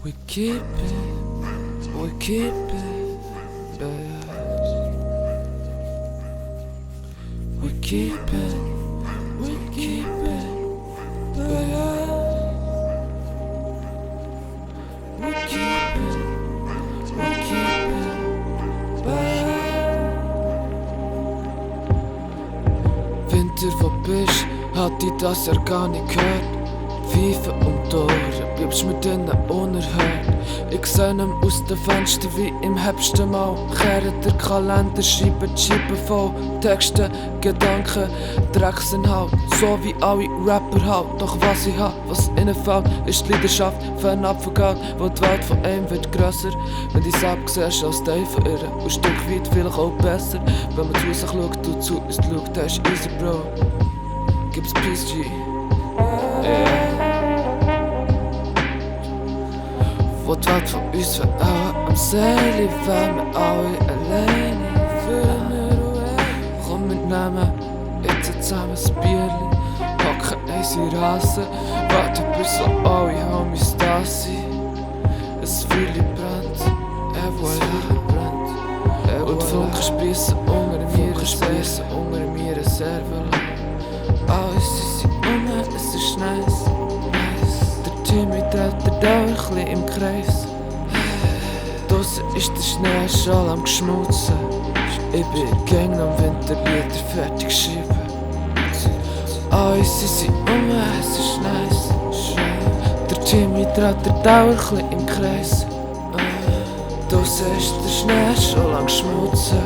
We keep it, babe. We keep it, babe. We keep it, babe. Winter, wo bist, hat dich das Jahr gar nicht gehört. Pfeifen und Tore, bleibst mit drinnen unerhört. Ich seh ihn aus dem Fenster wie im Herbst mal. Kehren der Kalender, schreiben die Scheiben voll. Texte, Gedanken, Drecksinhalt, so wie alle Rapper halt. Doch was ich hab, was innen fällt, ist die Leidenschaft, fernab von Geld, wo die Welt von einem wird grösser. Wenn du es siehst als Teil von ihr, und ein Stück weit vielleicht auch besser. Wenn man zu sich schaut und zu uns schaut, das ist easy, Bro. Gib's Peace, G. Wo die Welt von uns verhauen am Seil, wenn wir alle alleine fühlen. Komm, wir nehmen jetzt zusammen ein Bierli, hocken eins in Rasen, warten bis so alle Homies da sind. Ein Feuerli brennt, voilà, brennt. Und die Funken spiessen unter mir ein Server. Alles ist es ist nice. Der Timmy dreht der Dauer im Kreis. Draussen ist der Schnee schon am Geschmutzen. Ich bin gang am Winterlieder fertig geschrieben. Alles ist es ist nice. Der Timmy dreht der Dauer im Kreis. Draussen ist der Schnee schon am Geschmutzen.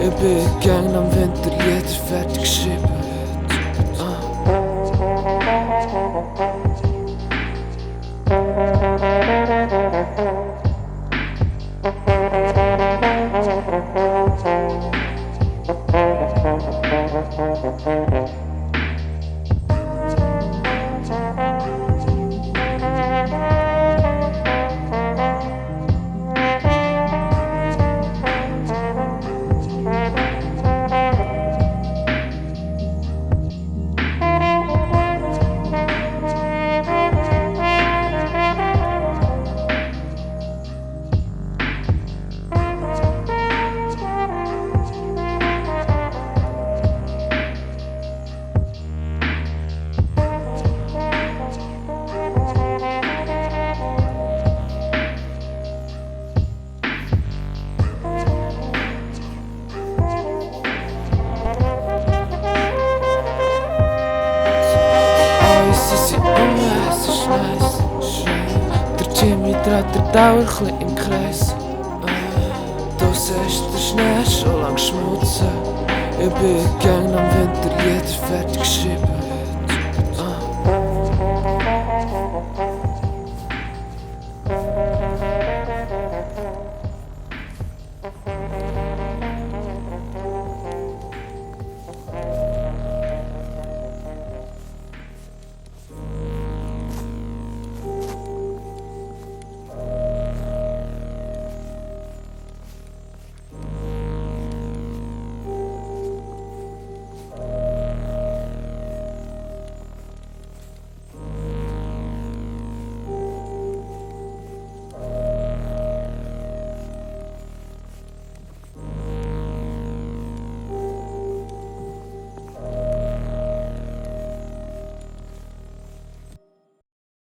Ich bin gang am Winterlieder fertig geschrieben. Der Timmy dreht der Dauer im Kreis. Draussen ist der Schnee schon lang schmutzen. Ich bin gang am Winterlieder fertig geschrieben.